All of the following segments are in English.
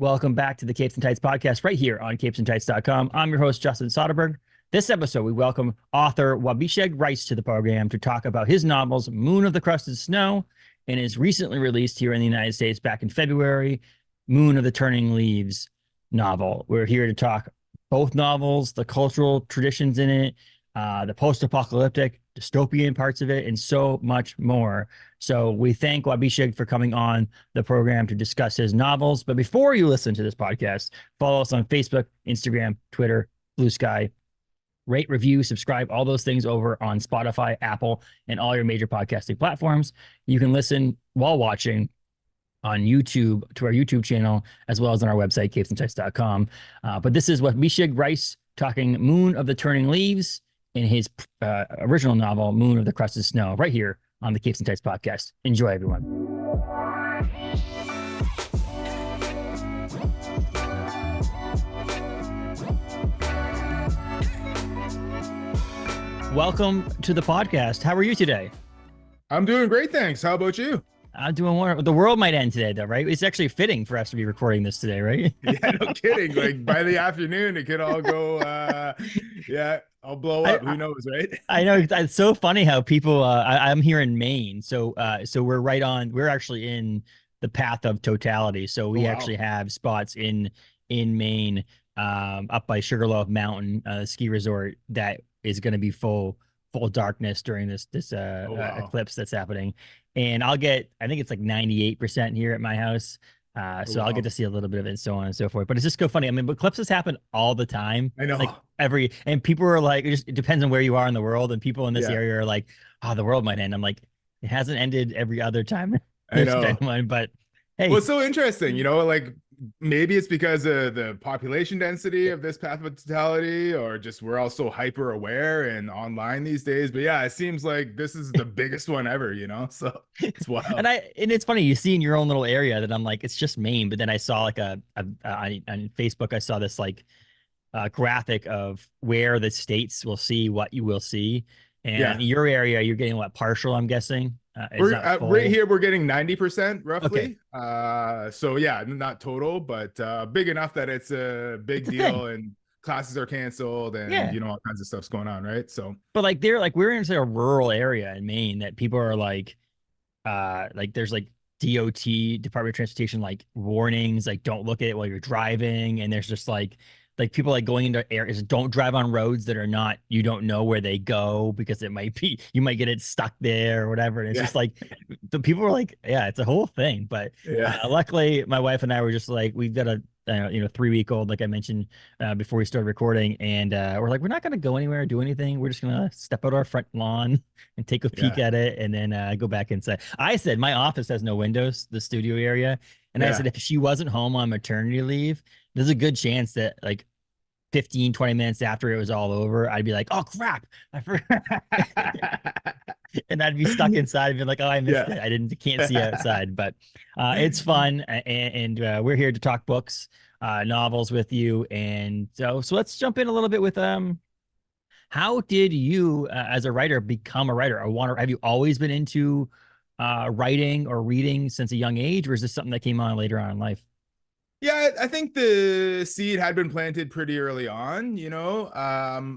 Welcome back to the Capes and Tights podcast right here on capesandtights.com. I'm your host, Justin Soderberg. This episode, we welcome author Waubgeshig Rice to the program to talk about his novels, Moon of the Crusted Snow, and his recently released here in the United States back in February, Moon of the Turning Leaves novel. We're here to talk both novels, the cultural traditions in it, the post-apocalyptic, dystopian parts of it, and so much more. So we thank Waubgeshig for coming on the program to discuss his novels. But before you listen to this podcast, follow us on Facebook, Instagram, Twitter, Blue Sky. Rate, review, subscribe, all those things over on Spotify, Apple, and all your major podcasting platforms. You can listen while watching on YouTube to our YouTube channel, as well as on our website, capesandtights.com. But this is Waubgeshig Rice talking Moon of the Turning Leaves in his original novel, Moon of the Crusted Snow, right here on the Capes and Tights podcast. Enjoy, everyone. Welcome to the podcast. How are you today? I'm doing great, thanks. How about you? I'm doing wonderful. The world might end today, though, right? It's actually fitting for us to be recording this today, right? Yeah, no kidding. Like by the afternoon, it could all go, yeah, I'll blow up. Who knows, right? I know it's so funny how people. I'm here in Maine, so we're right on. We're actually in the path of totality. So we actually have spots in Maine, up by Sugarloaf Mountain ski resort that is going to be full darkness during this eclipse that's happening. And I think it's like 98% here at my house. So I'll get to see a little bit of it and so on and so forth. But it's just so funny. I mean, eclipses happen all the time. I know. Like and people are like, it depends on where you are in the world. And people in this area are like, oh, the world might end. I'm like, it hasn't ended every other time. I know. But hey. Well, it's so interesting, like maybe it's because of the population density of this path of totality, or just we're all so hyper aware and online these days. But yeah, it seems like this is the biggest one ever, so it's wild. And it's funny, you see in your own little area that I'm like, it's just Maine. But then I saw like on Facebook, I saw this like graphic of where the states will see what you will see. And your area, you're getting what, partial, I'm guessing? We're right here, we're getting 90% roughly. Okay. So yeah, not total, but big enough that it's a big deal and classes are canceled and all kinds of stuff's going on, right? So but like we're in a rural area in Maine that people are like there's like DOT, Department of Transportation, like warnings, like don't look at it while you're driving. And there's just like people like going into areas, don't drive on roads that are not, you don't know where they go because it might be, you might get it stuck there or whatever. And it's just like, the people are like, yeah, it's a whole thing. But luckily my wife and I were just like, we've got a 3-week-old, like I mentioned before we started recording. And we're like, we're not going to go anywhere or do anything. We're just going to step out our front lawn and take a peek at it and then go back inside. I said, my office has no windows, the studio area. And I said, if she wasn't home on maternity leave, there's a good chance that like 15, 20 minutes after it was all over, I'd be like, oh crap, I forgot. And I'd be stuck inside and be like, oh, I missed it. Can't see outside, but it's fun. And we're here to talk books, novels with you. And so let's jump in a little bit with, how did you as a writer become a writer? Have you always been into writing or reading since a young age, or is this something that came on later on in life? Yeah, I think the seed had been planted pretty early on,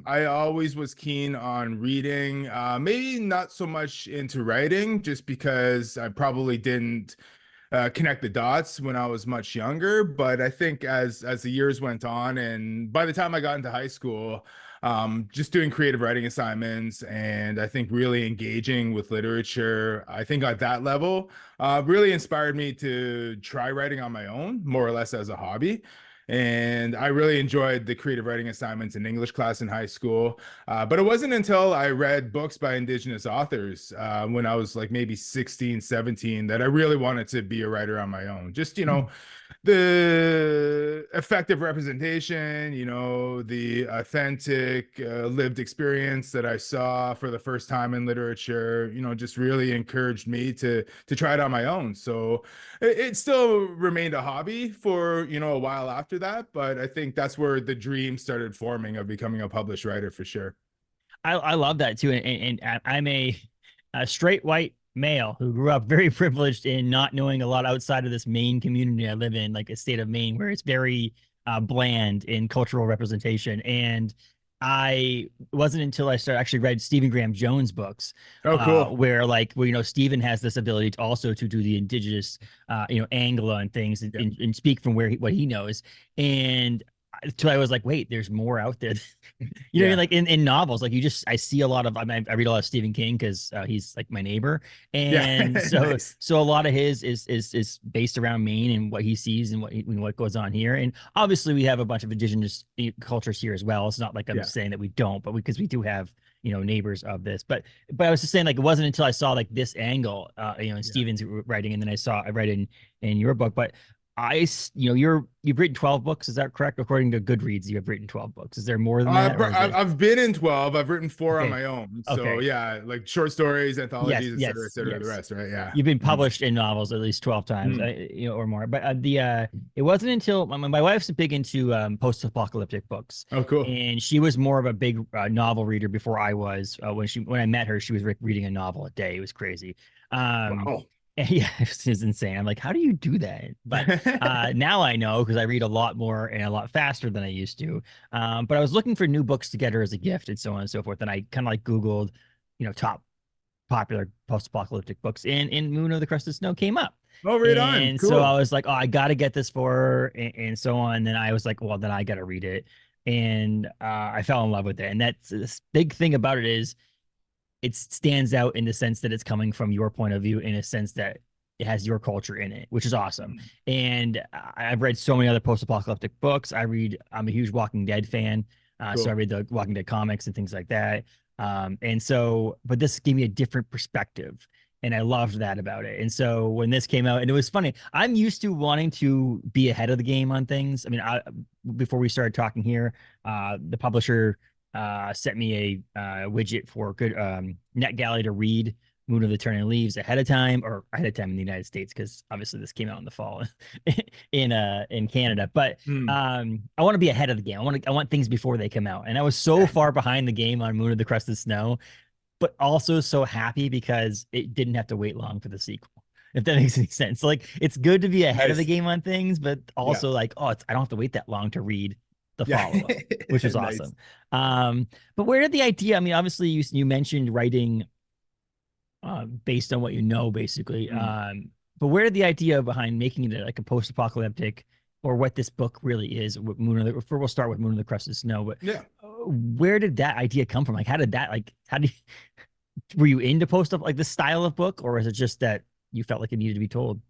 I always was keen on reading, maybe not so much into writing, just because I probably didn't connect the dots when I was much younger. But I think as the years went on, and by the time I got into high school, just doing creative writing assignments and I think really engaging with literature, I think at that level, really inspired me to try writing on my own, more or less as a hobby. And I really enjoyed the creative writing assignments in English class in high school. But it wasn't until I read books by Indigenous authors when I was like maybe 16, 17, that I really wanted to be a writer on my own. Just, the effective representation, the authentic lived experience that I saw for the first time in literature, just really encouraged me to try it on my own. So it still remained a hobby for, a while after that. But I think that's where the dream started forming of becoming a published writer for sure. I love that too. And I'm a straight white male who grew up very privileged in not knowing a lot outside of this Maine community I live in, like a state of Maine, where it's very bland in cultural representation. And I wasn't until I started actually read Stephen Graham Jones books, Oh, cool. where you know Stephen has this ability to also to do the indigenous, you know, Anglo and things, Yeah. and speak from what he knows. And until I was like, wait, there's more out there. You know what I mean? Yeah. Like in novels, like I see a lot of, I mean, I read a lot of Stephen King because he's like my neighbor. Yeah. And Nice. so a lot of his is based around Maine and what he sees and what goes on here. And obviously we have a bunch of indigenous cultures here as well. It's not like I'm Yeah. saying that we don't, but because we do have, you know, neighbors of this. But I was just saying, like, it wasn't until I saw like this angle, you know, in Yeah. Stephen's writing, and then I read in your book. But you know, you've written 12 books. Is that correct? According to Goodreads, you have written 12 books. Is there more than that, or is there? I've been in 12. I've written four on Okay. my own. So Okay. yeah, like short stories, Yes, anthologies, et yes, cetera, the yes. rest, right? Yeah. You've been Mhm. published in novels at least 12 times, Mhm. you know, or more. But it wasn't until my wife's big into post-apocalyptic books, Oh, cool. and she was more of a big novel reader before I was. When I met her, she was reading a novel a day. It was crazy. Um, Wow. and yeah, it was insane. I'm like, how do you do that? But now I know because I read a lot more and a lot faster than I used to. But I was looking for new books to get her as a gift and so on and so forth. And I kind of like Googled, you know, top popular post-apocalyptic books, and Moon of the Crusted Snow came up. Oh, right on. And so I Cool. was like, oh, I got to get this for her, and so on. And then I was like, well, then I got to read it. And I fell in love with it. And that's this big thing about it is it stands out in the sense that it's coming from your point of view, in a sense that it has your culture in it, which is awesome. Mhm. And I've read so many other post-apocalyptic books. I'm a huge Walking Dead fan, so I Cool. read the Walking Dead comics and things like that. And so, but this gave me a different perspective, and I loved that about it. And so when this came out, and it was funny, I'm used to wanting to be ahead of the game on things. I mean, before we started talking here, the publisher sent me a widget for good NetGalley to read Moon of the Turning Leaves ahead of time, or ahead of time in the United States, because obviously this came out in the fall in Canada. But Mm. I want to be ahead of the game. I want things before they come out. And I was so far behind the game on Moon of the Crusted Snow, but also so happy because it didn't have to wait long for the sequel. If that makes any sense. Like, it's good to be ahead of the Nice. game on things, but Yeah. also like, oh, I don't have to wait that long to read the Yeah. follow-up, which was Nice. awesome. But where did the idea? I mean, obviously you mentioned writing based on what you know, basically. Mm. But where did the idea behind making it like a post-apocalyptic, or what this book really is? With we'll start with Moon of the Crusted Snow. But Yeah. where did that idea come from? Like, how did were you into post up like this style of book, or is it just that you felt like it needed to be told?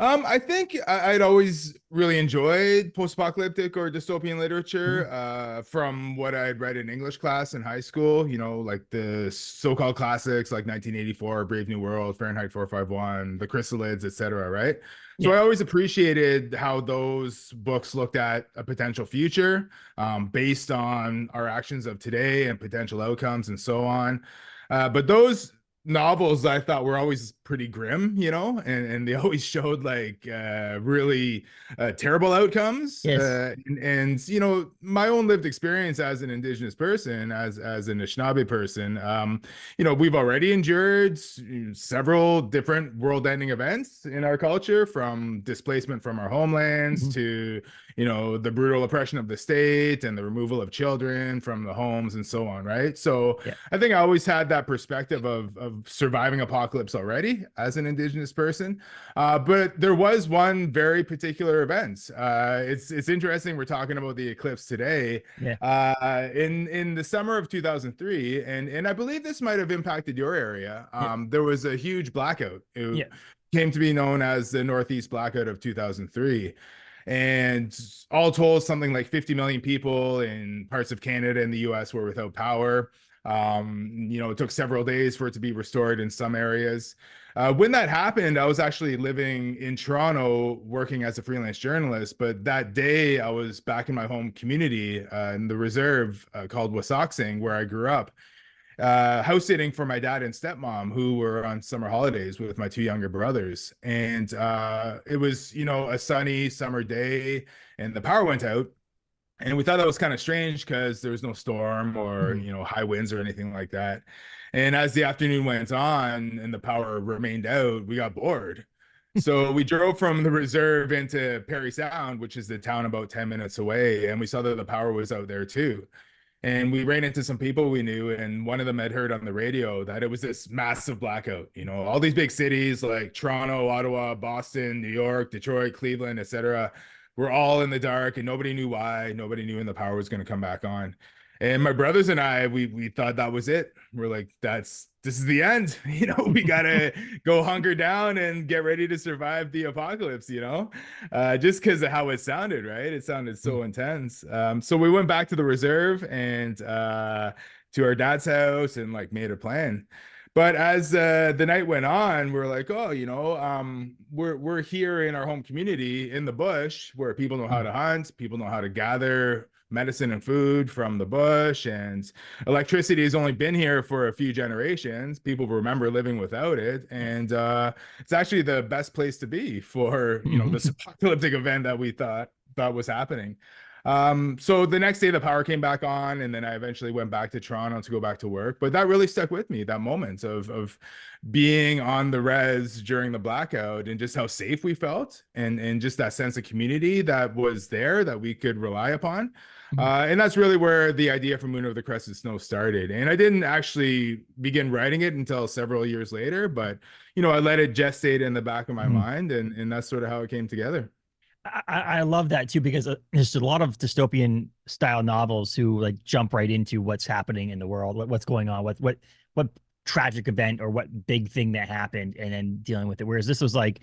I think I'd always really enjoyed post-apocalyptic or dystopian Mm-hmm. literature, from what I'd read in English class in high school, you know, like the so-called classics like 1984, Brave New World, Fahrenheit 451, The Chrysalids, etc., right? So Yeah. I always appreciated how those books looked at a potential future, based on our actions of today and potential outcomes and so on. But those novels I thought were always pretty grim, you know, and they always showed like really terrible outcomes. Yes. And you know, my own lived experience as an Indigenous person, as an Anishinaabe person, you know, we've already endured several different world-ending events in our culture, from displacement from our homelands Mm-hmm. to, you know, the brutal oppression of the state and the removal of children from the homes and so on, right? So Yeah. I think I always had that perspective of surviving apocalypse already as an Indigenous person. But there was one very particular event. It's interesting we're talking about the eclipse today. Yeah. In the summer of 2003, and I believe this might have impacted your area. Yeah. There was a huge blackout. It Yeah. came to be known as the Northeast Blackout of 2003. And all told, something like 50 million people in parts of Canada and the US were without power. You know, it took several days for it to be restored in some areas. When that happened, I was actually living in Toronto working as a freelance journalist. But that day, I was back in my home community in the reserve called Wasauksing, where I grew up, house sitting for my dad and stepmom, who were on summer holidays with my two younger brothers. And it was, you know, a sunny summer day, and the power went out. And we thought that was kind of strange because there was no storm or, Mhm. high winds or anything like that. And as the afternoon went on and the power remained out, we got bored. So we drove from the reserve into Perry Sound, which is the town about 10 minutes away, and we saw that the power was out there too. And we ran into some people we knew, and one of them had heard on the radio that it was this massive blackout. All these big cities like Toronto, Ottawa, Boston, New York, Detroit, Cleveland, etc. were all in the dark, and nobody knew why. Nobody knew when the power was going to come back on. And my brothers and I, we thought that was it. We're like, this is the end. We gotta go hunker down and get ready to survive the apocalypse. Just because of how it sounded, right? It sounded so intense. So we went back to the reserve and to our dad's house and like made a plan. But as the night went on, we're like, oh, we're here in our home community in the bush where people know how to hunt, people know how to gather medicine and food from the bush, and electricity has only been here for a few generations. People remember living without it, and it's actually the best place to be for this apocalyptic event that we thought was happening. So the next day the power came back on, and then I eventually went back to Toronto to go back to work. But that really stuck with me, that moment of being on the res during the blackout and just how safe we felt, and just that sense of community that was there that we could rely upon. And that's really where the idea for Moon of the Crested Snow started. And I didn't actually begin writing it until several years later, but I let it gestate in the back of my mind, and that's sort of how it came together. I love that too, because there's a lot of dystopian style novels who like jump right into what's happening in the world, what's going on, what tragic event or what big thing that happened, and then dealing with it. Whereas this was like,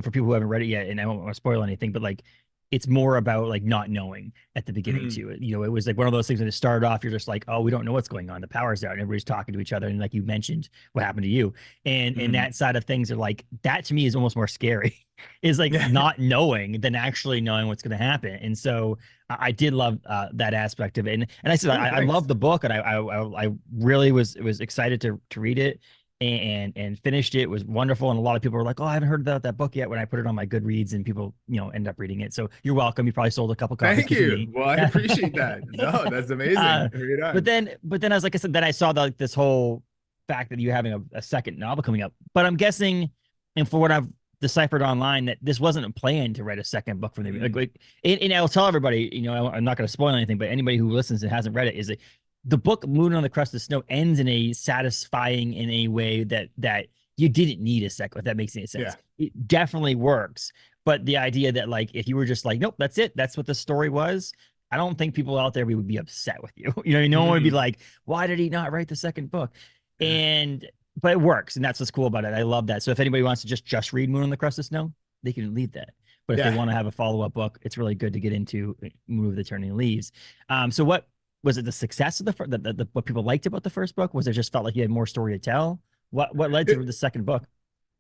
for people who haven't read it yet, and I won't want to spoil anything, but like it's more about like not knowing at the beginning Mhm. too. It was like one of those things when it started off, you're just like, oh, we don't know what's going on. The power's out, and everybody's talking to each other. And like you mentioned, what happened to you, and Mhm. that side of things are like that to me is almost more scary, is like Yeah. not knowing than actually knowing what's going to happen. And so I did love that aspect of it. And I said Oh, I love thanks. the book, and I really was excited to read it and finished it. It was wonderful. And a lot of people were like, oh, I haven't heard about that book yet, when I put it on my Goodreads, and people, end up reading it. So you're welcome. You probably sold a couple copies Thank because of you. me. Well, I appreciate that. No, that's amazing. Right But on. then I was like I said, then I saw this whole fact that you're having a second novel coming up. But I'm guessing, and for what I've deciphered online, that this wasn't a plan to write a second book from the Mhm. and I'll tell everybody, I'm not going to spoil anything, but anybody who listens and hasn't read it, is that the book Moon on the Crust of Snow ends in a satisfying, in a way that you didn't need a second, if that makes any Yeah. sense. It definitely works. But the idea that like if you were just like, nope, that's it, that's what the story was, I don't think people out there would be upset with you. No one would be Mhm. like, why did he not write the second book? Yeah. And but it works, and that's what's cool about it. I love that. So if anybody wants to just read Moon on the Crust of Snow, they can leave that. But if they Yeah. want to have a follow up book, it's really good to get into Moon of the Turning Leaves. So what was it? The success of what people liked about the first book? Was it just felt like you had more story to tell? What led to It, the second book?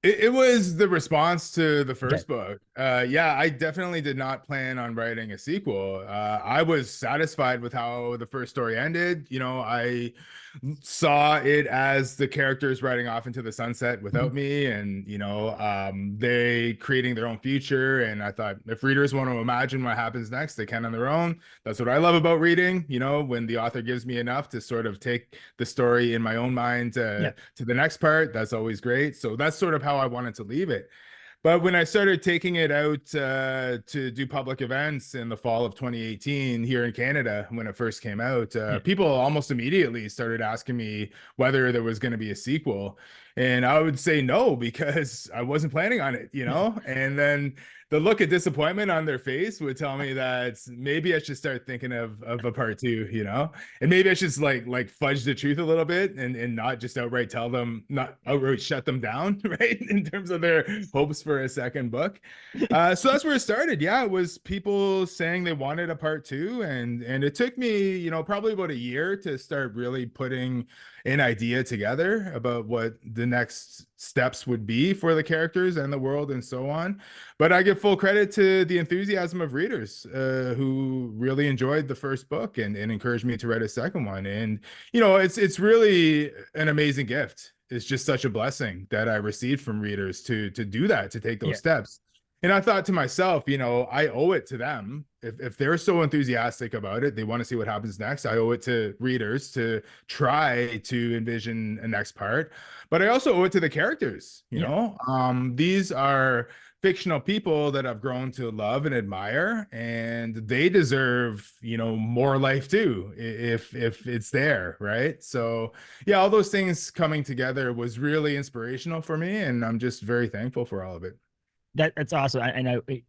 it was the response to the Okay. first book. Yeah, I definitely did not plan on writing a sequel. I was satisfied with how the first story ended. I saw it as the characters riding off into the sunset Mhm. without me, and they creating their own future. And I thought, if readers want to imagine what happens next, they can on their own. That's what I love about reading. When the author gives me enough to sort of take the story in my own mind Yeah. to the next part, that's always great. So that's sort of how I wanted to leave it. But when I started taking it out to do public events in the fall of 2018 here in Canada, when it first came out, Yeah. people almost immediately started asking me whether there was going to be a sequel. And I would say no, because I wasn't planning on it. And then the look of disappointment on their face would tell me that maybe I should start thinking of a part two. And maybe I should just like fudge the truth a little bit, and not just outright tell them, not outright shut them down, right? In terms of their hopes for a second book. So that's where it started. Yeah, it was people saying they wanted a part two, and it took me, probably about a year to start really putting an idea together about what the next steps would be for the characters and the world and so on. But I give full credit to the enthusiasm of readers who really enjoyed the first book, and encouraged me to write a second one. And it's really an amazing gift. It's just such a blessing that I received from readers to do that, to take those Yeah. steps. And I thought to myself, I owe it to them. If they're so enthusiastic about it, they want to see what happens next. I owe it to readers to try to envision a next part. But I also owe it to the characters, Yeah. These are fictional people that I've grown to love and admire, and they deserve, more life too, if it's there, right? So yeah, all those things coming together was really inspirational for me, and I'm just very thankful for all of it. That's awesome.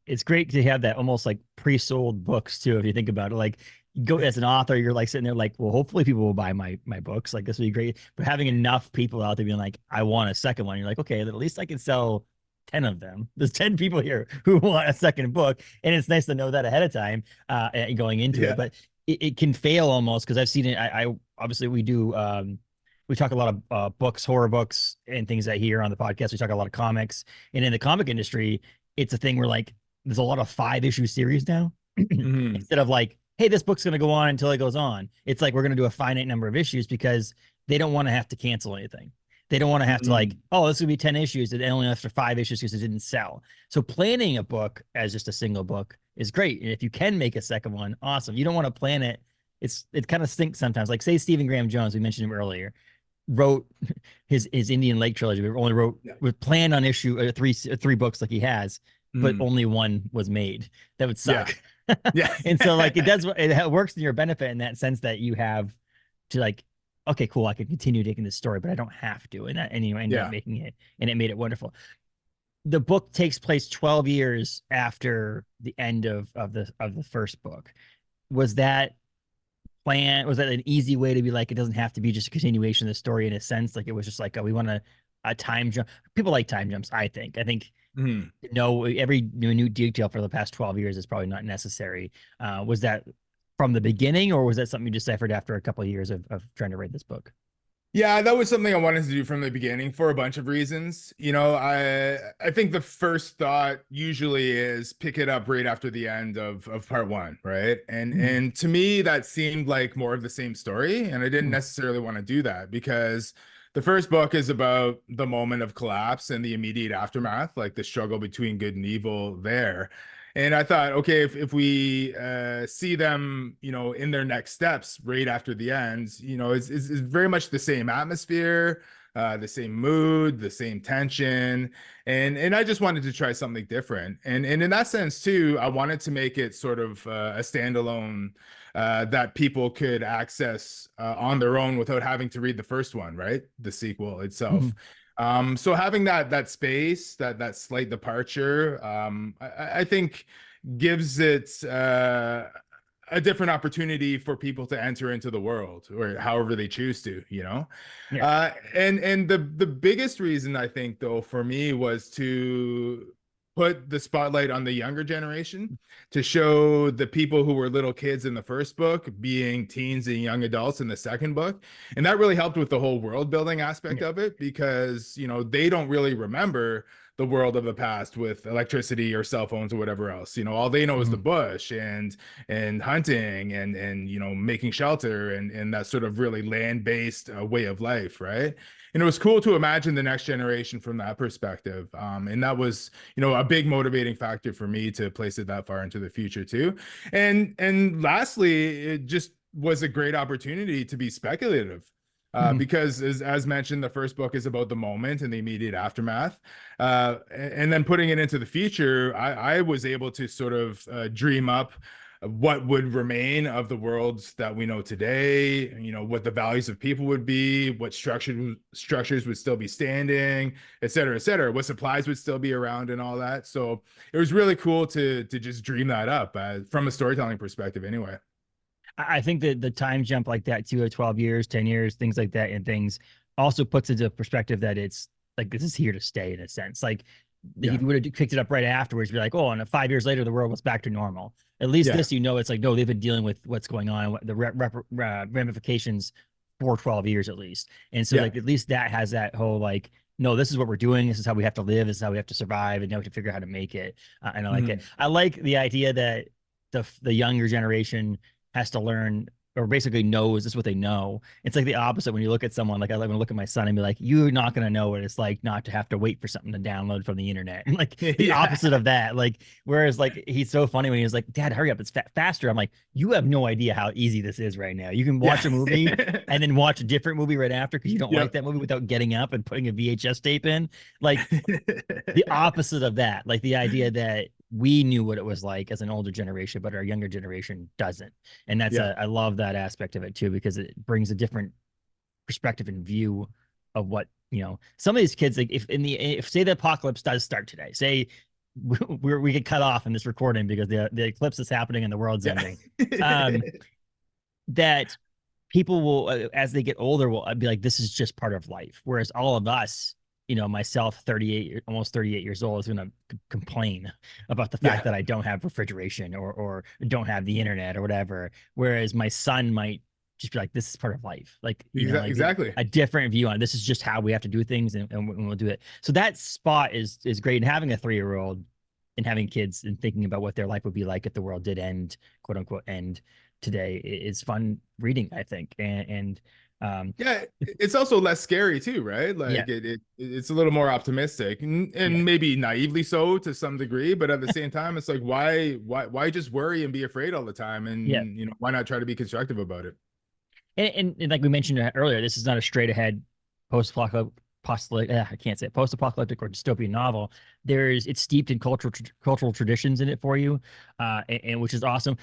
It's great to have that almost like pre-sold books too. If you think about it, like you go as an author, you're like sitting there like, well, hopefully people will buy my books. Like this would be great. But having enough people out there being like, I want a second one, you're like, okay, at least I can sell 10 of them. There's 10 people here who want a second book. And it's nice to know that ahead of time, going into it. Yeah. But it can fail almost because I've seen it. I obviously we do we talk a lot of books, horror books, and things that here on the podcast. We talk a lot of comics, and in the comic industry, it's a thing where like there's a lot of 5-issue series now Mhm. instead of like, hey, this book's gonna go on until it goes on. It's like we're gonna do a finite number of issues because they don't want to have to cancel anything. They don't want to have to like, Mhm. oh, this would be 10 issues and only after 5 issues because it didn't sell. So planning a book as just a single book is great. And if you can make a second one, awesome. You don't want to plan it. It kind of stinks sometimes. Like say Stephen Graham Jones, we mentioned him earlier, wrote his Indian Lake trilogy. We only wrote Yeah. was planned on issue three books like he has, but Mhm. only one was made. That would Yeah. suck. Yeah. And so like it works in your benefit in that sense that you have to like, okay, cool, I can continue taking this story, but I don't have to. And you ended up Yeah. making it, and it made it wonderful. The book takes place 12 years after the end of the first book. Was that plan? Was that an easy way to be like, it doesn't have to be just a continuation of the story in a sense? Like it was just like, oh, we want a time jump. People like time jumps, I think Mhm. no, every new detail for the past 12 years is probably not necessary. Was that from the beginning, or was that something you deciphered after a couple of years of trying to write this book? Yeah, that was something I wanted to do from the beginning for a bunch of reasons. I think the first thought usually is pick it up right after the end of part one, right? And Mhm. and to me that seemed like more of the same story, and I didn't Mhm. necessarily want to do that because the first book is about the moment of collapse and the immediate aftermath, like the struggle between good and evil there. And I thought, okay, if we see them, in their next steps right after the end, it's very much the same atmosphere, the same mood, the same tension, and I just wanted to try something different. And in that sense too, I wanted to make it sort of a standalone that people could access on their own without having to read the first one, right? The sequel itself. Mhm. So having that space, that slight departure, I think gives it a different opportunity for people to enter into the world or however they choose to. Yeah. And the biggest reason I think though for me was to put the spotlight on the younger generation, to show the people who were little kids in the first book being teens and young adults in the second book. And that really helped with the whole world building aspect Yeah. of it because they don't really remember the world of the past with electricity or cell phones or whatever else. All they know is the Mhm. bush and hunting and making shelter and that sort of really land-based way of life, right? And it was cool to imagine the next generation from that perspective. And that was, a big motivating factor for me to place it that far into the future too. And lastly, it just was a great opportunity to be speculative. Mhm. Because as mentioned, the first book is about the moment and the immediate aftermath. And then putting it into the future, I was able to sort of dream up what would remain of the worlds that we know today, what the values of people would be, what structures would still be standing, et cetera, what supplies would still be around and all that. So it was really cool to just dream that up from a storytelling perspective anyway. I think that the time jump like that too, 12 years, 10 years, things like that, and things also puts into perspective that it's like this is here to stay in a sense. Like Yeah. if you would have picked it up right afterwards, be like, oh, and 5 years later, the world was back to normal. At least Yeah. this, it's like, no, they've been dealing with what's going on, the ramifications for 12 years at least. And so, Yeah. like, at least that has that whole, like, no, this is what we're doing. This is how we have to live. This is how we have to survive. And now we have to figure out how to make it. And I like it. Mhm. I like the idea that the younger generation has to learn or basically knows this is what they know. It's like the opposite when you look at someone. Like I like when I look at my son and be like, you're not gonna know what it's like not to have to wait for something to download from the internet. Like the Yeah. opposite of that. Like whereas like he's so funny when he was like, Dad, hurry up, it's faster. I'm like, you have no idea how easy this is right now. You can watch Yeah. a movie and then watch a different movie right after because you don't like Yep. that movie without getting up and putting a VHS tape in. Like the opposite of that, like the idea that we knew what it was like as an older generation, but our younger generation doesn't. And that's Yeah. I love that aspect of it too, because it brings a different perspective and view of what, some of these kids, like if say the apocalypse does start today, say we get cut off in this recording because the eclipse is happening and the world's Yeah. ending. That people will, as they get older, will be like, this is just part of life. Whereas all of us, myself, 38, almost 38 years old, is going to complain about the fact Yeah. that I don't have refrigeration or don't have the internet or whatever. Whereas my son might just be like, this is part of life. Like, like Exactly. a different view on it. This is just how we have to do things and we'll do it. So that spot is great. And having a 3-year-old and having kids and thinking about what their life would be like if the world did end, quote unquote, end today is fun reading, I think. Yeah, it's also less scary too, right? Yeah, Like it's a little more optimistic yeah, and maybe naively so to some degree, but at the same time, it's like why just worry and be afraid all the time? yeah. And why not try to be constructive about it? And like we mentioned earlier, this is not a straight ahead post-apocalyptic, I can't say it, post-apocalyptic or dystopian novel. It's steeped in cultural traditions in it for you, and which is awesome.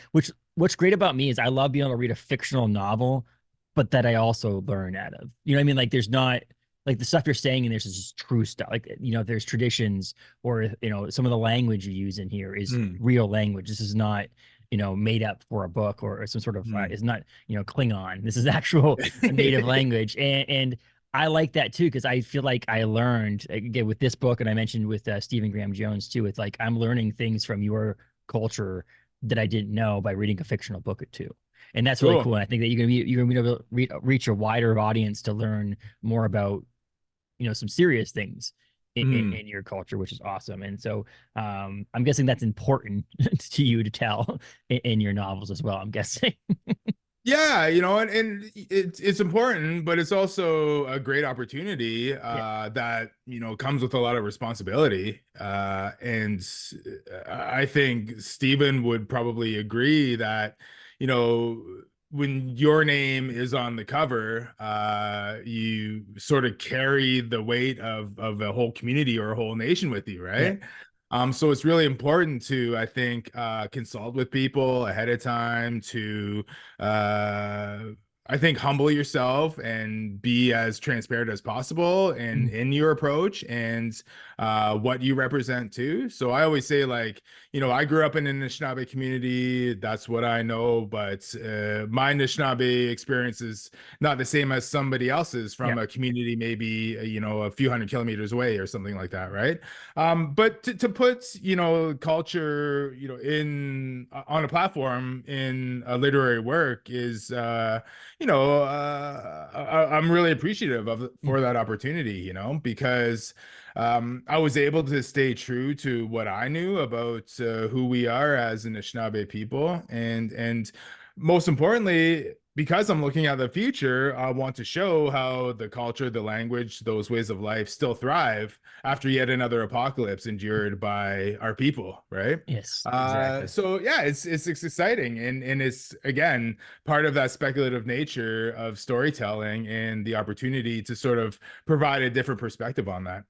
What's great about me is I love being able to read a fictional novel, but that I also learn out of. You know what I mean? Like there's not like the stuff you're saying, and there's just true stuff. Like there's traditions, or some of the language you use in here is Mm, real language. This is not made up for a book or some sort of mm. it's not Klingon. This is actual native language, and I like that too because I feel like I learned again with this book, and I mentioned with Stephen Graham Jones too. It's like I'm learning things from your culture that I didn't know by reading a fictional book or two, and that's really Cool. cool. And I think that you're gonna be able to reach a wider audience to learn more about some serious things Mm. in your culture, which is awesome. And so I'm guessing that's important to you to tell in your novels as well. I'm guessing. Yeah, and it's important, but it's also a great opportunity Yeah. that comes with a lot of responsibility. And I think Stephen would probably agree that you know when your name is on the cover, you sort of carry the weight of a whole community or a whole nation with you, Yeah. right? So it's really important to, I think, consult with people ahead of time to uh I think humble yourself and be as transparent as possible in your approach and what you represent too. So I always say, like, I grew up in an Anishinaabe community. That's what I know, but my Anishinaabe experience is not the same as somebody else's Yeah. from a community maybe a few hundred kilometers away or something like that, right? But to put culture in on a platform in a literary work is I'm really appreciative of for that opportunity, because I was able to stay true to what I knew about who we are as an Anishinaabe people, and most importantly, because I'm looking at the future, I want to show how the culture, the language, those ways of life still thrive after yet another apocalypse endured by our people, right? Yes, exactly. So yeah, it's exciting, and it's again part of that speculative nature of storytelling and the opportunity to sort of provide a different perspective on that.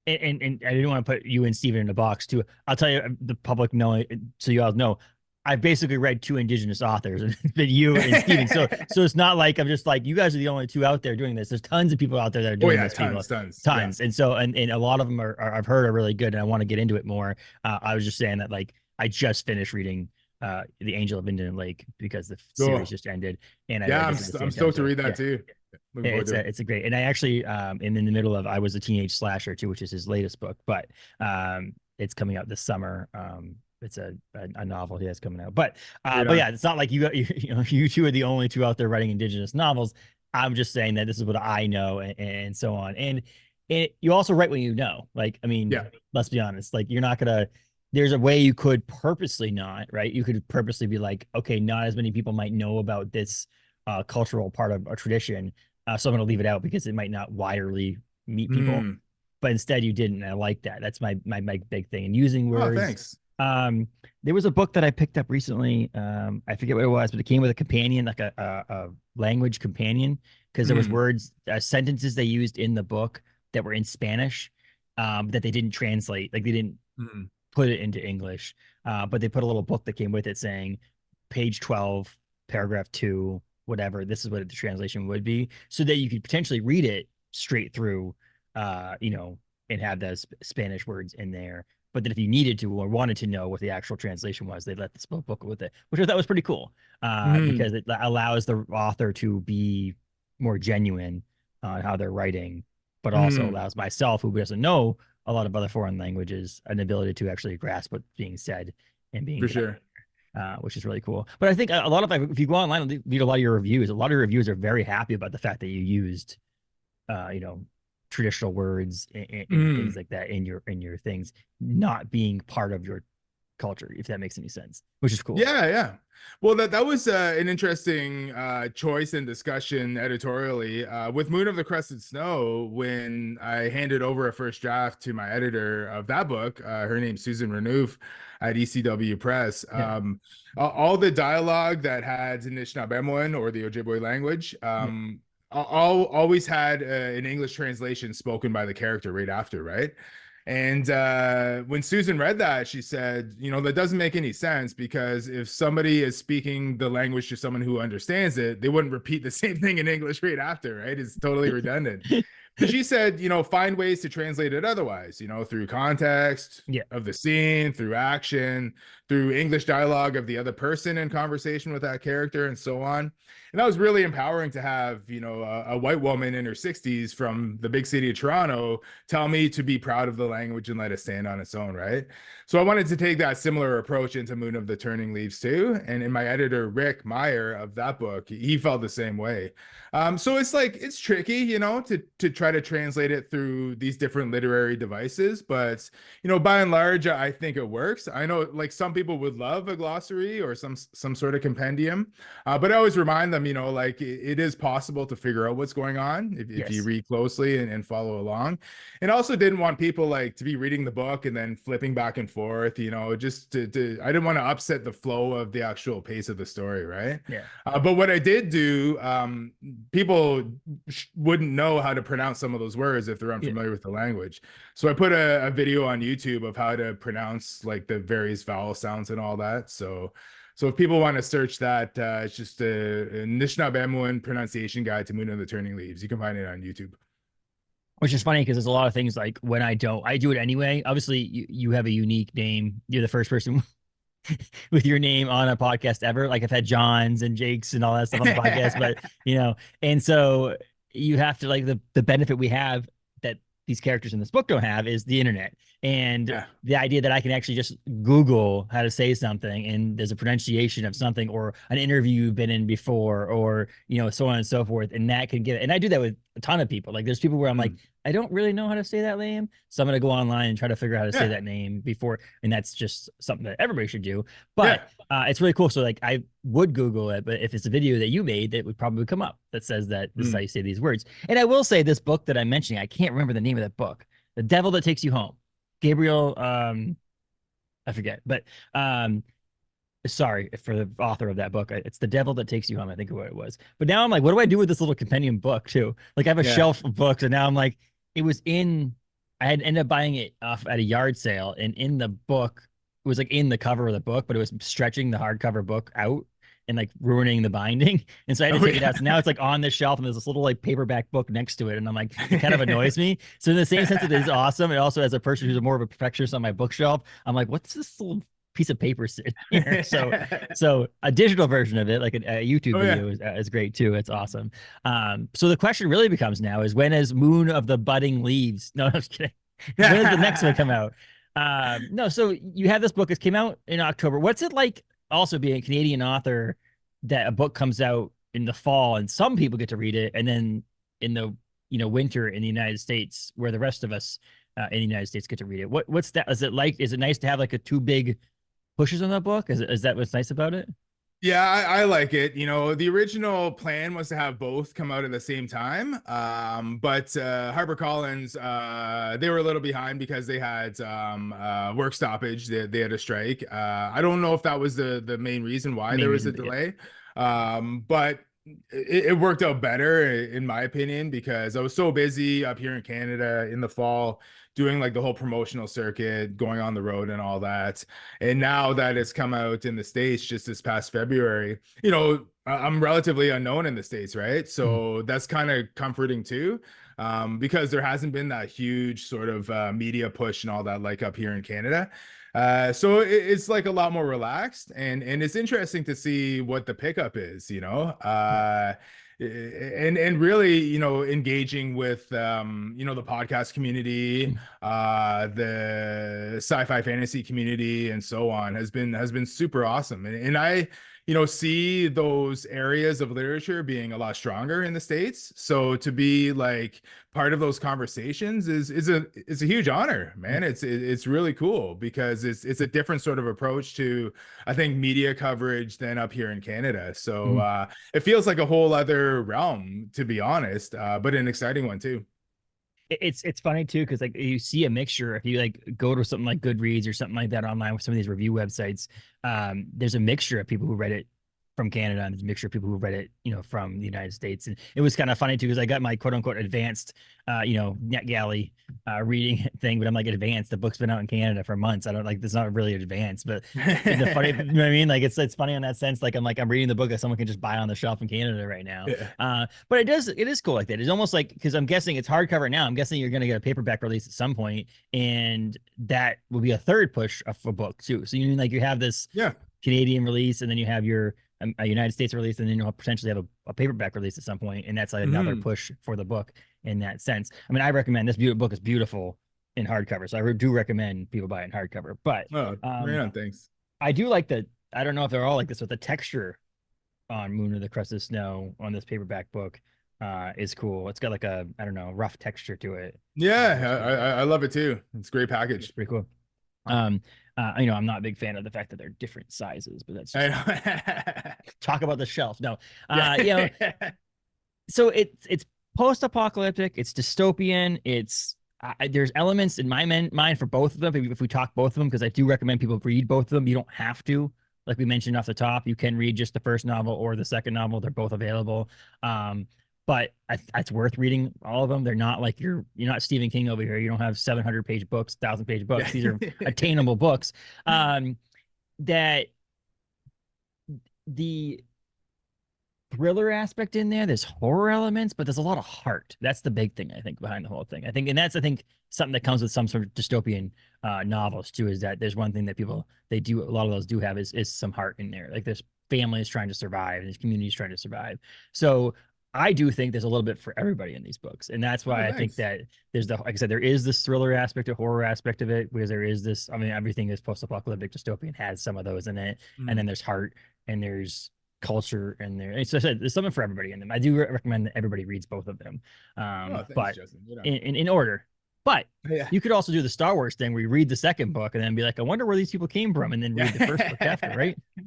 And I didn't want to put you and Steven in a box too. I'll tell you the public know so you all know. I've basically read two Indigenous authors, and it's been you and Steven. So it's not like I'm just like you guys are the only two out there doing this. There's tons of people out there that are Oh doing yeah, this. People, tons. Yeah. tons, and so and a lot of them are I've heard are really good, and I want to get into it more. I was just saying that like I just finished reading The Angel of Indian Lake because the series Cool. just ended, and I Yeah, read I'm this at the I'm same time. stoked to So read that yeah, too. Looking forward to it. it's a great, and I actually am in the middle of I was a teenage slasher too, which is his latest book, but it's coming out this summer. It's a novel he has coming out, Right but on. yeah, it's not like you two are the only two out there writing Indigenous novels. I'm just saying that this is what I know and so on, and you also write what you know. Like I mean, Yeah. let's be honest, like you're not gonna. there's a way you could purposely not, right? You could purposely be like, okay, not as many people might know about this cultural part of a tradition, so I'm going to leave it out because it might not widely meet people. Hmm. But instead, you didn't. And I like that. That's my big thing. And using Oh, words. thanks. Um, there was a book that I picked up recently. I forget what it was, but it came with a companion, like a language companion, because there was Hmm. words, sentences they used in the book that were in Spanish, that they didn't translate. Like they didn't Hmm. put it into English. But they put a little book that came with it saying page 12, paragraph 2, whatever. This is what the translation would be, so that you could potentially read it straight through, you know, and have those Spanish words in there. But then if you needed to or wanted to know what the actual translation was, they let the book with it, which I thought was pretty cool, Hmm. because it allows the author to be more genuine on how they're writing, but also Hmm. allows myself, who doesn't know a lot of other foreign languages, an ability to actually grasp what's being said and being For done, sure. which is really cool. But I think a lot of, if you go online and read a lot of your reviews, a lot of your reviews are very happy about the fact that you used, you know, traditional words and things Hmm. like that in your things, not being part of your culture, if that makes any sense, which is cool. Yeah, yeah. Well, that was an interesting choice and discussion editorially with Moon of the Crusted Snow. When I handed over a first draft to my editor of that book, her name's Susan Renouf at ECW Press. Yeah, All the dialogue that had Anishinaabe or the Ojibwe language, yeah, always had an English translation spoken by the character right after, right? And when Susan read that, she said, you know, that doesn't make any sense because if somebody is speaking the language to someone who understands it, they wouldn't repeat the same thing in English right after, right? It's totally redundant. So she said, you know, find ways to translate it otherwise, you know, through context yeah, of the scene, through action, through English dialogue of the other person in conversation with that character, and so on. And that was really empowering to have, you know, a white woman in her 60s from the big city of Toronto tell me to be proud of the language and let it stand on its own, right? So I wanted to take that similar approach into Moon of the Turning Leaves too. And in my editor, Rick Meyer of that book, he felt the same way. So it's like it's tricky, you know, to try to translate it through these different literary devices, but you know, by and large, I think it works. I know like some people would love a glossary or some sort of compendium, but I always remind them, you know, like it is possible to figure out what's going on if you yes, read closely and follow along. And also didn't want people like to be reading the book and then flipping back and forth, you know, just I didn't want to upset the flow of the actual pace of the story, right? yeah, But what I did do, people wouldn't know how to pronounce some of those words if they're yeah. unfamiliar with the language. So I put a video on YouTube of how to pronounce like the various vowel sounds and all that. So if people want to search that, it's just a Anishinaabe pronunciation guide to Moon of the Turning Leaves. You can find it on YouTube. Which is funny because there's a lot of things like when I do it anyway. Obviously, you have a unique name. You're the first person with your name on a podcast ever. Like I've had Johns and Jakes and all that stuff on the podcast, but you know, and so you have to, like, the benefit we have that these characters in this book don't have is the internet. And Yeah. the idea that I can actually just Google how to say something and there's a pronunciation of something or an interview you've been in before, or, you know, so on and so forth. And that can get, and I do that with a ton of people. Like there's people where I'm like, Mm. I don't really know how to say that name. So I'm going to go online and try to figure out how to say Yeah. that name before. And that's just something that everybody should do. But Yeah. it's really cool. So like I would Google it, but if it's a video that you made, that would probably come up that says that this is how Mm. you say these words. And I will say this book that I'm mentioning, I can't remember the name of that book. The Devil That Takes You Home. Gabriel, I forget, but sorry for the author of that book. It's The Devil That Takes You Home, I think, what it was. But now I'm like, what do I do with this little compendium book too? Like I have a Yeah. shelf of books, and now I'm like, it was in. I had ended up buying it off at a yard sale, and in the book, it was like in the cover of the book, but it was stretching the hardcover book out and like ruining the binding. And so I had to Oh take it out. yeah. So now it's like on the shelf, and there's this little like paperback book next to it, and I'm like, it kind of annoys me. So in the same sense that it is awesome, it also, as a person who's more of a perfectionist on my bookshelf, I'm like, what's this little piece of paper sitting here? So a digital version of it, like a YouTube Oh yeah. video, is great too. It's awesome. So the question really becomes now is, when is Moon of the Budding Leaves? No, I'm just kidding. When does the next one come out? No, so you have this book. It came out in October. What's it like also being a Canadian author, that a book comes out in the fall and some people get to read it, and then in the, you know, winter in the United States where the rest of us in the United States get to read it. What's that? Is it like? Is it nice to have like a two big pushes on the book? Is that what's nice about it? Yeah, I like it. You know, the original plan was to have both come out at the same time. But HarperCollins, they were a little behind because they had work stoppage. They had a strike. I don't know if that was the main reason why Main there was a reason, but yeah. delay. But it worked out better in my opinion because I was so busy up here in Canada in the fall doing like the whole promotional circuit, going on the road and all that. And now that it's come out in the States just this past February, you know, I'm relatively unknown in the States, right? Mhm. So that's kind of comforting too, because there hasn't been that huge sort of media push and all that like up here in Canada. So it's like a lot more relaxed, and it's interesting to see what the pickup is, you know. And really, you know, engaging with you know, the podcast community, the sci-fi fantasy community, and so on has been super awesome. And I, you know, see those areas of literature being a lot stronger in the States. So to be like part of those conversations is a huge honor, man. It's really cool because it's a different sort of approach to, I think, media coverage than up here in Canada. So Mhm. it feels like a whole other realm, to be honest, but an exciting one too. It's funny too because like you see a mixture if you like go to something like Goodreads or something like that online with some of these review websites. There's a mixture of people who read it from Canada and there's a mixture of people who read it, you know, from the United States. And it was kind of funny too because I got my quote unquote advanced, you know, NetGalley reading thing, but I'm like advanced. The book's been out in Canada for months. I don't like it's not really advanced, but the funny, you know what I mean? Like it's funny in that sense. Like I'm reading the book that someone can just buy on the shelf in Canada right now. Yeah. But it is cool like that. It's almost like because I'm guessing it's hardcover now. I'm guessing you're gonna get a paperback release at some point, and that will be a third push of a book too. So you mean like you have this Yeah. Canadian release, and then you have your a United States release, and then you'll potentially have a paperback release at some point, and that's like another Mhm. push for the book in that sense. I mean, I recommend this book is beautiful in hardcover, so I do recommend people buy it in hardcover. But Oh, right um, on. Thanks. I do like the. I don't know if they're all like this, but the texture on Moon of the Crusted Snow on this paperback book is cool. It's got like a I don't know rough texture to it. Yeah, Looks pretty cool. I love it too. It's a great It's package. pretty cool. Um, you know, I'm not a big fan of the fact that they're different sizes, but that's I just me. know. Talk about the shelf. No, you know, Yeah. so it's post-apocalyptic, it's dystopian, it's there's elements in my mind for both of them. If we talk both of them, because I do recommend people read both of them. You don't have to, like we mentioned off the top, you can read just the first novel or the second novel. They're both available. Um, but it's worth reading all of them. They're not like you're not Stephen King over here. You don't have 700-page books, 1,000-page books. These are Yeah. attainable books. That the thriller aspect in there. There's horror elements, but there's a lot of heart. That's the big thing I think behind the whole thing. I think, and that's I think something that comes with some sort of dystopian novels too. Is that there's one thing that people they do a lot of those do have is some heart in there. Like this family is trying to survive, and this community is trying to survive. So I do think there's a little bit for everybody in these books, and that's Oh, why I think thanks. that there's the like I said there is this thriller aspect, a horror aspect of it, because there is this. I mean, everything is post-apocalyptic dystopian has some of those in it, and then Mm. there's heart and there's culture in there. And so I said, there's something for everybody in them. I do recommend that everybody reads both of them, Oh, thanks, but Justin. Good on. in order. But Yeah. you could also do the Star Wars thing where you read the second book and then be like, I wonder where these people came from, and then read the first book after, Yeah. right? I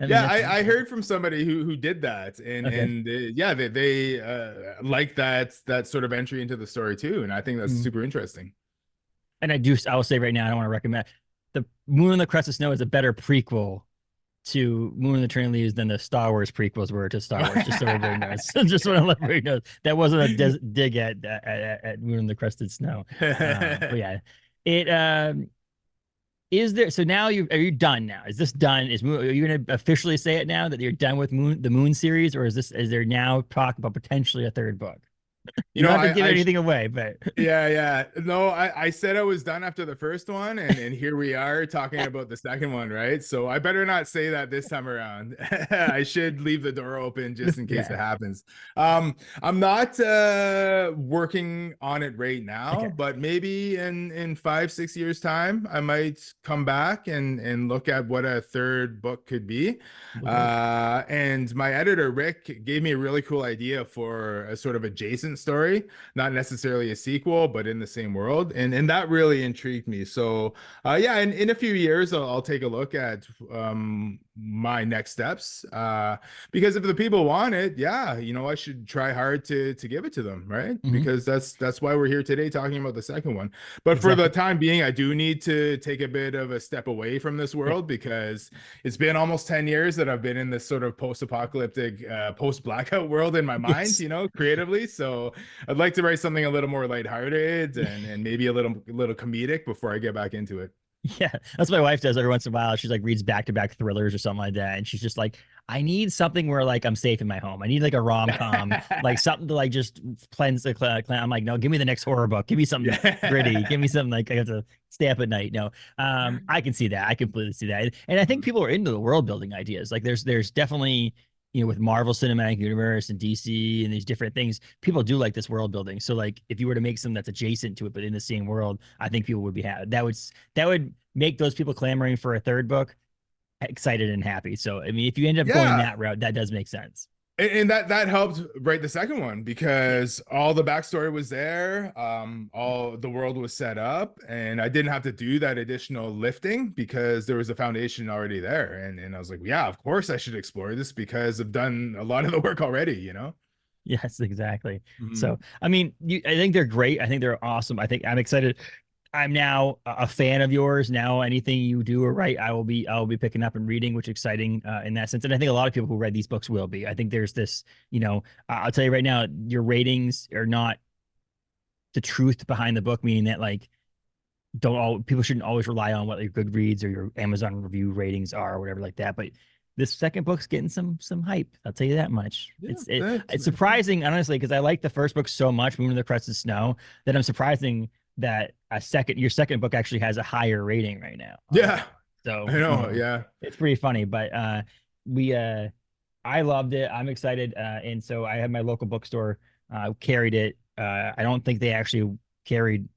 mean, Yeah, that's I heard from somebody who did that, okay. and yeah, they like that sort of entry into the story too, and I think that's Mm. super interesting. And I will say right now, I don't want to recommend the Moon and the Crest of Snow is a better prequel to Moon and the Train Leaves than the Star Wars prequels were to Star Wars. Just so everybody knows. Just want to let everybody know that wasn't a dig at Moon and the Crested Snow. But yeah, it is there. So now are you done now? Is this done? Are you going to officially say it now that you're done with the Moon series, or is there now talk about potentially a third book? You You don't know, have to give anything away, but yeah, yeah. No, I said I was done after the first one, and here we are talking about the second one, right? So I better not say that this time around. I should leave the door open just in case yeah, it happens. I'm not working on it right now, okay, but maybe in 5, 6 years time, I might come back and look at what a third book could be. well, great. And my editor Rick gave me a really cool idea for a sort of adjacent adjacent story, not necessarily a sequel, but in the same world. And that really intrigued me. So yeah, in a few years, I'll take a look at my next steps. Because if the people want it, yeah, I should try hard to give it to them, right? Hmm. Because that's why we're here today talking about the second one. But for the Exactly. time being, I do need to take a bit of a step away from this Yeah. world because it's been almost 10 years that I've been in this sort of post-apocalyptic, post-blackout world in my mind, Yes. creatively. So I'd like to write something a little more lighthearted and maybe a little comedic before I get back into it. Yeah, that's what my wife does every once in a while. She's like reads back to back thrillers or something like that, and she's just like, I need something where like I'm safe in my home. I need like a rom com, like something to like just cleanse the I'm like, no, give me the next horror book. Give me something gritty. Yeah. Give me something like I have to stay up at night. No, I can see that. I completely see that, and I think people are into the world building ideas. Like there's definitely with Marvel Cinematic Universe and DC and these different things, people do like this world building. So like if you were to make something that's adjacent to it but in the same world, I think people would be happy. That would make those people clamoring for a third book excited and happy. So I mean, if you end up going Yeah. that route, that does make sense. And that helped write the second one Yeah. because all the backstory was there, all the world was set up, and I didn't have to do that additional lifting because there was a foundation already there. And I was like, yeah, of course I should explore this because I've done a lot of the work already. Yes, exactly. So, Mhm. I mean, I think they're great. I think they're awesome. I think I'm excited. I'm now a fan of yours. Now, anything you do or write, I will be picking up and reading, which is exciting in that sense. And I think a lot of people who read these books will be. I think there's this, I'll tell you right now, your ratings are not the truth behind the book, meaning that like don't all people shouldn't always rely on what your Goodreads or your Amazon review ratings are or whatever like that. But this second book's getting some hype. I'll tell you that much. Yeah, It's thanks, man. surprising, honestly, because I like the first book so much, Moon of the Crusted Snow, that I'm surprising that your second book actually has a higher rating right now on Yeah, Amazon. So I know. Yeah. it's pretty funny. But we I loved it. I'm excited. And so I had my local bookstore carried it. I don't think they actually carried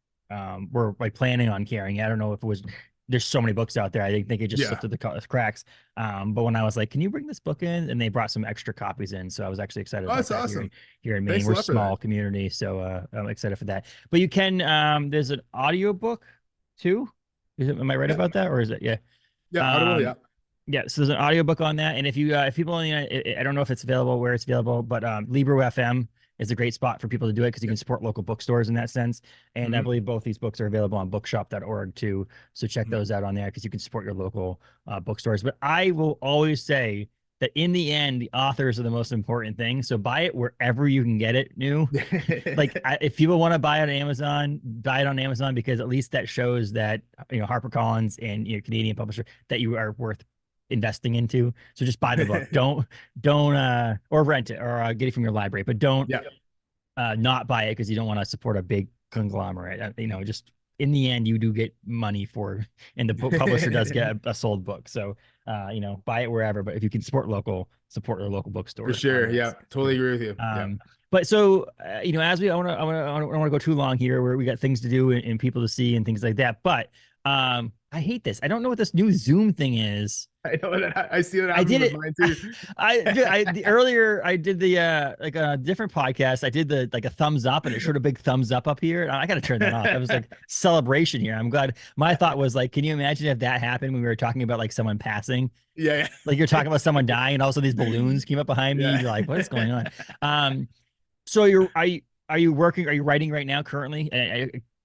were like planning on carrying it. I don't know if it was there's so many books out there. I think it just slipped Yeah. through the cracks. But when I was like, "Can you bring this book in?" and they brought some extra copies in, so I was actually excited Oh, about that's that here awesome. here in Maine. Thanks We're a a lot for that. small community, so I'm excited for that. But you can there's an audio book too. Am I right Yeah. about that, or is it? Yeah. Yeah. Audible. Um, Yeah. yeah, so there's an audiobook on that. And if people only, I don't know if it's available, where it's available, but Libro FM is a great spot for people to do it because you Yeah. can support local bookstores in that sense. And I Hmm. believe both these books are available on bookshop.org too. So check Hmm. those out on there because you can support your local bookstores. But I will always say that in the end, the authors are the most important thing. So buy it wherever you can get it new. Like if people want to buy it on Amazon, buy it on Amazon because at least that shows that HarperCollins and Canadian publisher that you are worth investing into. So just buy the book. Don't or rent it or get it from your library, but don't Yeah. not buy it because you don't want to support a big conglomerate. Just in the end, you do get money for, and the book publisher does get a sold book. So, buy it wherever. But if you can support your local For bookstore on sure. that Yeah. sense Totally too. agree with you. Yeah. Um, but so, as we, I don't want to go too long here where we got things to do and people to see and things like that. But I hate this. I don't know what this new Zoom thing is. I know that I see that I happens did with it. mine too. The earlier I did the like a different podcast. I did the like a thumbs up, and it showed a big thumbs up here. And I got to turn that off. That was like celebration here. I'm glad. My thought was like, can you imagine if that happened when we were talking about like someone passing? Yeah. Like you're talking about someone dying, and also these balloons came up behind me. Yeah. You're like, what is going on? So are you working? Are you writing right now currently?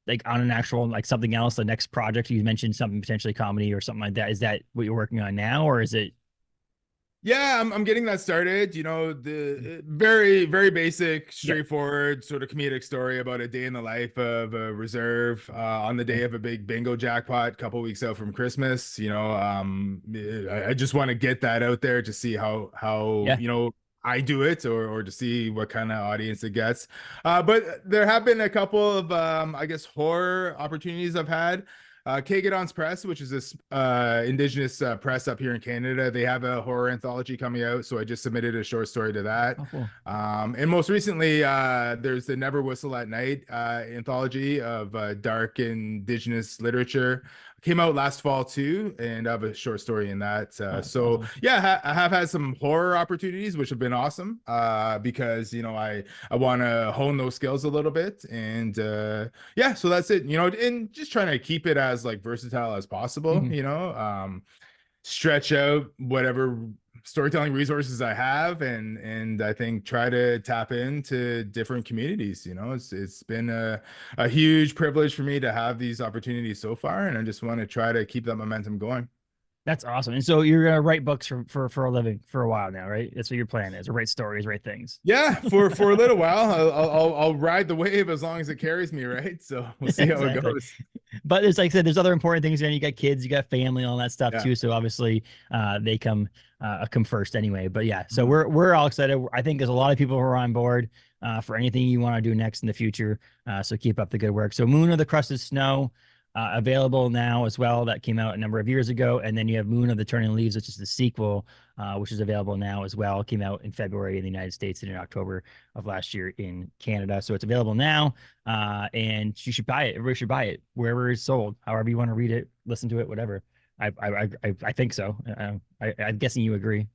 Like on an actual like something else, the next project you mentioned something potentially comedy or something like that. Is that what you're working on now, or is it? Yeah, I'm getting that started. The very, very basic, Yeah. straightforward sort of comedic story about a day in the life of a reserve on the day of a big bingo jackpot, couple weeks out from Christmas. I just want to get that out there to see how Yeah. I do it or to see what kind of audience it gets. But there have been a couple of I guess horror opportunities I've had. Kagadon's Press, which is this Indigenous press up here in Canada, they have a horror anthology coming out. So I just submitted a short story to that. Oh, cool. And most recently, there's the Never Whistle at Night anthology of dark Indigenous literature came out last fall too, and I have a short story in that. That's So awesome. yeah, I have had some horror opportunities, which have been awesome. Because I want to hone those skills a little bit, and yeah, so that's it. And just trying to keep it as like versatile as possible. Mhm. Stretch out whatever storytelling resources I have, and I think try to tap into different communities. It's been a huge privilege for me to have these opportunities so far, and I just want to try to keep that momentum going. That's awesome. And so you're gonna write books for a living for a while now, right? That's what your plan is, to write stories, write things. Yeah, for a little while, I'll ride the wave as long as it carries me, right? So we'll see how it Exactly. goes. But it's like I said, there's other important things. And you got kids, you got family, all that stuff Yeah. too. So obviously, they come first anyway. But yeah, so Mhm. we're all excited. I think there's a lot of people who are on board for anything you want to do next in the future. So keep up the good work. So Moon of the Crusted Snow. Available now as well. That came out a number of years ago, and then you have Moon of the Turning Leaves, which is the sequel, which is available now as well. It came out in February in the United States and in October of last year in Canada. So it's available now, and you should buy it. Everybody should buy it wherever it's sold, however you want to read it, listen to it, whatever. I think so. I'm guessing you agree.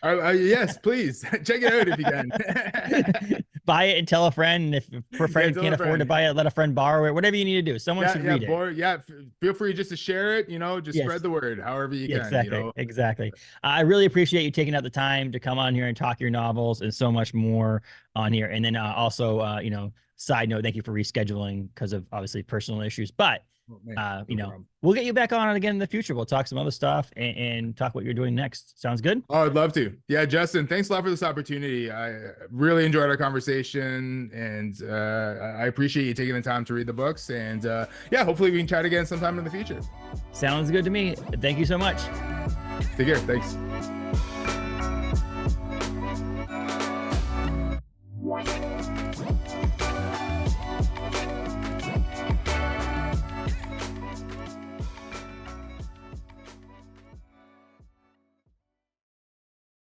Yes, please check it out if you can. Buy it and tell a friend. And if a Yeah, friend tell can't a afford to friend. buy it, let a friend borrow it. Whatever you need to do, someone Yeah, should yeah, read it. boy. Yeah, feel free just to share it. Just Yes. spread the word however you Yeah, can. exactly. I really appreciate you taking out the time to come on here and talk your novels and so much more on here. And then also, side note, thank you for rescheduling because of obviously personal issues. But Oh, man, no problem. we'll get you back on again in the future. We'll talk some other stuff and talk what you're doing next. Sounds good? Oh, I'd love to. Yeah, Justin, thanks a lot for this opportunity. I really enjoyed our conversation, and I appreciate you taking the time to read the books. And yeah, hopefully we can chat again sometime in the future. Sounds good to me. Thank you so much. Take care. Thanks.